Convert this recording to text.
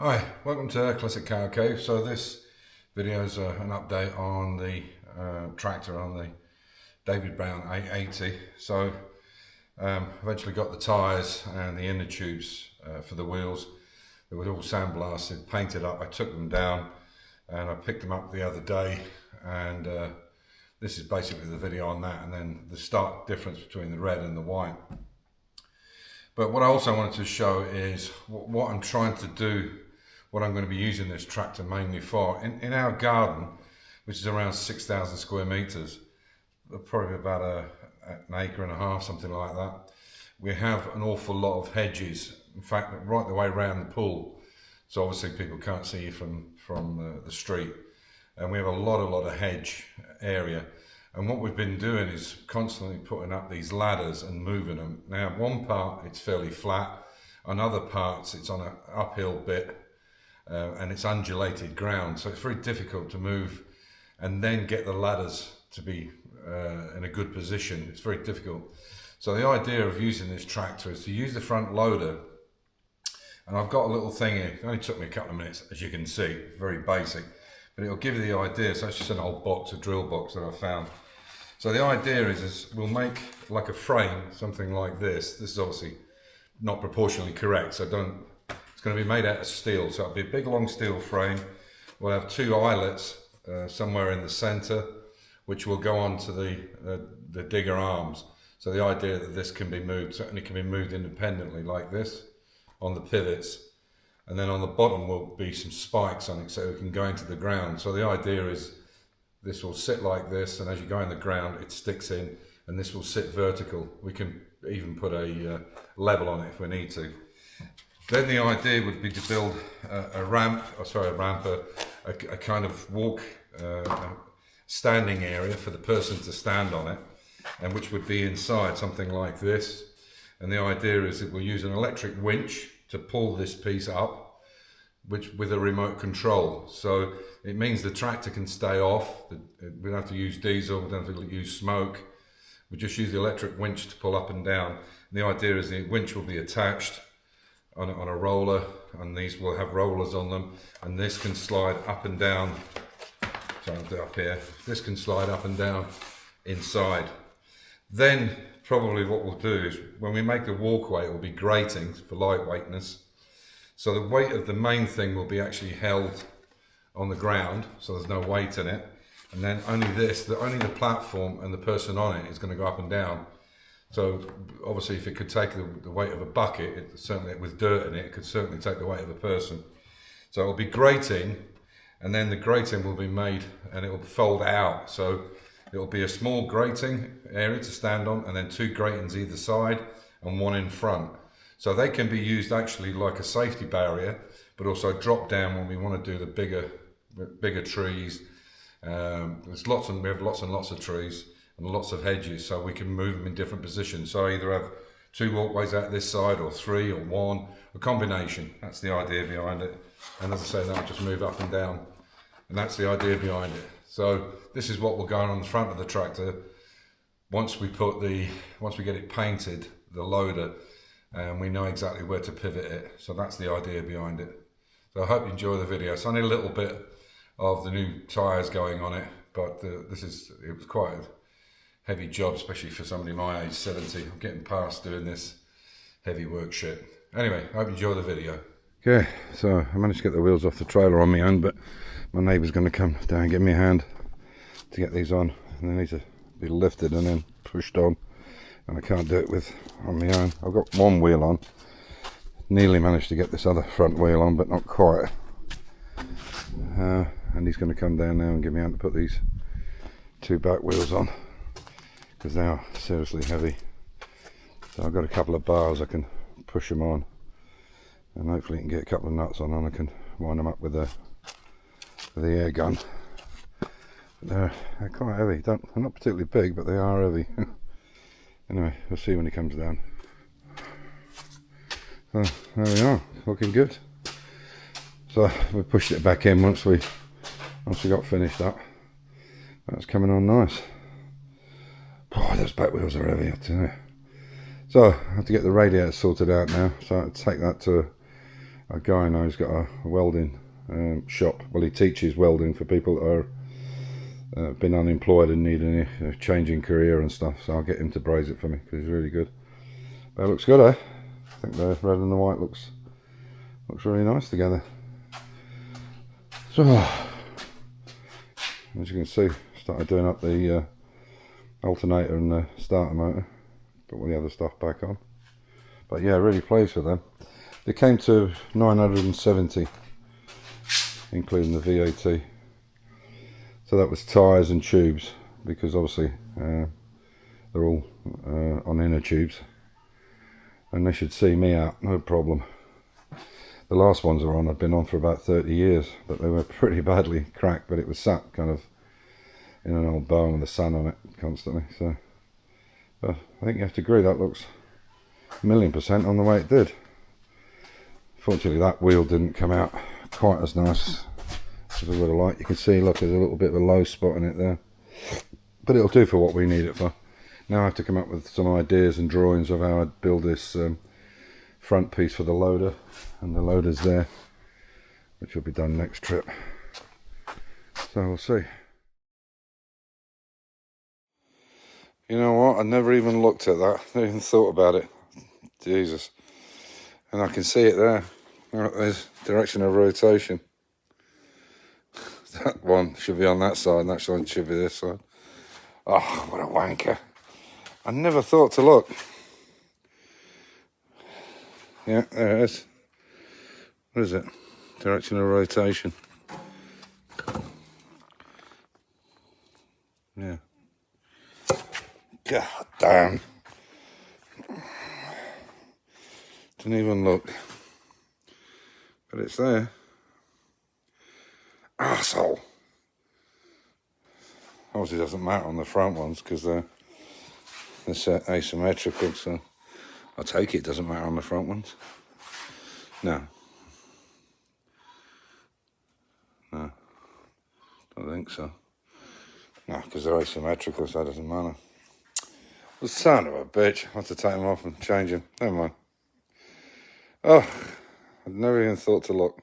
Hi, welcome to Classic Car Cave. So this video is an update on the tractor on the David Brown 880. So eventually got the tyres and the inner tubes for the wheels. They were all sandblasted, painted up. I took them down and I picked them up the other day, and this is basically the video on that, and then the stark difference between the red and the white. But what I also wanted to show is what I'm trying to do, what I'm going to be using this tractor mainly for. In our garden, which is around 6,000 square meters, probably about an acre and a half, something like that, we have an awful lot of hedges. In fact, right the way around the pool, so obviously people can't see you from the street, and we have a lot of hedge area. And what we've been doing is constantly putting up these ladders and moving them. Now, one part it's fairly flat, on other parts it's on an uphill bit, and it's undulated ground, so it's very difficult to move and then get the ladders to be in a good position. It's very difficult. So the idea of using this tractor is to use the front loader, and I've got a little thing here. It only took me a couple of minutes, as you can see, very basic, but it'll give you the idea. So it's just an old box, a drill box that I found. So the idea is we'll make like a frame, something like this. This is obviously not proportionally correct, so it's going to be made out of steel. So it'll be a big long steel frame. We'll have two eyelets somewhere in the center, which will go on to the digger arms. So the idea that this can be moved, certainly can be moved independently like this on the pivots. And then on the bottom will be some spikes on it so it can go into the ground. So the idea is this will sit like this, and as you go in the ground, it sticks in, and this will sit vertical. We can even put a level on it if we need to. Then the idea would be to build a kind of walk, standing area for the person to stand on it, and which would be inside, something like this. And the idea is that we'll use an electric winch to pull this piece up, which with a remote control. So it means the tractor can stay off. We don't have to use diesel, we don't have to use smoke. We just use the electric winch to pull up and down. And the idea is the winch will be attached on a roller, and these will have rollers on them, and this can slide up and down. So I'll do it up here. This can slide up and down inside. Then probably what we'll do is when we make the walkway, it will be grating for lightweightness. So the weight of the main thing will be actually held on the ground, so there's no weight in it. And then only the platform and the person on it is going to go up and down. So obviously if it could take the weight of a bucket, certainly with dirt in it, it could certainly take the weight of a person. So it'll be grating, and then the grating will be made and it will fold out. So it'll be a small grating area to stand on, and then two gratings either side and one in front. So they can be used actually like a safety barrier, but also drop down when we want to do the bigger trees. We have lots and lots of trees and lots of hedges, so we can move them in different positions. So I either have two walkways out this side, or three, or one, a combination. That's the idea behind it. And as I say, that'll just move up and down, and that's the idea behind it. So this is what will go on the front of the tractor once we get it painted, the loader, and we know exactly where to pivot it. So that's the idea behind it. So I hope you enjoy the video. It's only a little bit of the new tyres going on it, but it was quite a heavy job, especially for somebody my age, 70. I'm getting past doing this heavy work shit. Anyway, I hope you enjoy the video. Okay, so I managed to get the wheels off the trailer on my own, but my neighbour's going to come down and give me a hand to get these on, and they need to be lifted and then pushed on, and I can't do it on my own. I've got one wheel on, nearly managed to get this other front wheel on, but not quite. And he's going to come down now and give me a hand to put these two back wheels on, because they are seriously heavy. So I've got a couple of bars I can push them on, and hopefully I can get a couple of nuts on, and I can wind them up with the air gun. They're quite heavy. They're not particularly big, but they are heavy. Anyway, we'll see when he comes down. So there we are, looking good. So we pushed it back in once we got finished up. That's coming on nice. Oh, those back wheels are heavy, I tell you. So I have to get the radiator sorted out now. So I'll take that to a guy I know who's got a welding shop. Well, he teaches welding for people that are been unemployed and need a changing career and stuff, so I'll get him to braze it for me because he's really good. But it looks good, eh? I think the red and the white looks really nice together. So as you can see, started doing up the alternator and the starter motor, put all the other stuff back on. But yeah, really pleased with them. They came to 970 including the VAT. So that was tyres and tubes, because obviously they're all on inner tubes, and they should see me out, no problem. The last ones are on, I've been on for about 30 years, but they were pretty badly cracked, but it was sat kind of in an old barn with the sun on it constantly. So I think you have to agree that looks 1,000,000% on the way it did. Fortunately that wheel didn't come out quite as nice as I would have liked. You can see, look, there's a little bit of a low spot in it there, but it'll do for what we need it for. Now I have to come up with some ideas and drawings of how I'd build this front piece for the loader, and the loader's there, which will be done next trip, so we'll see. You know what, I never even looked at that, never even thought about it. Jesus. And I can see it there. There's direction of rotation. That one should be on that side, and that one should be this side. Oh, what a wanker. I never thought to look. Yeah, there it is. What is it? Direction of rotation. Yeah. God damn. Didn't even look. But it's there. Arsehole. Obviously it doesn't matter on the front ones because they're set asymmetrical, so I take it doesn't matter on the front ones. No. No. I don't think so. No, because they're asymmetrical, so that doesn't matter. The son of a bitch. I have to take them off and change them. Never mind. Oh, I'd never even thought to look.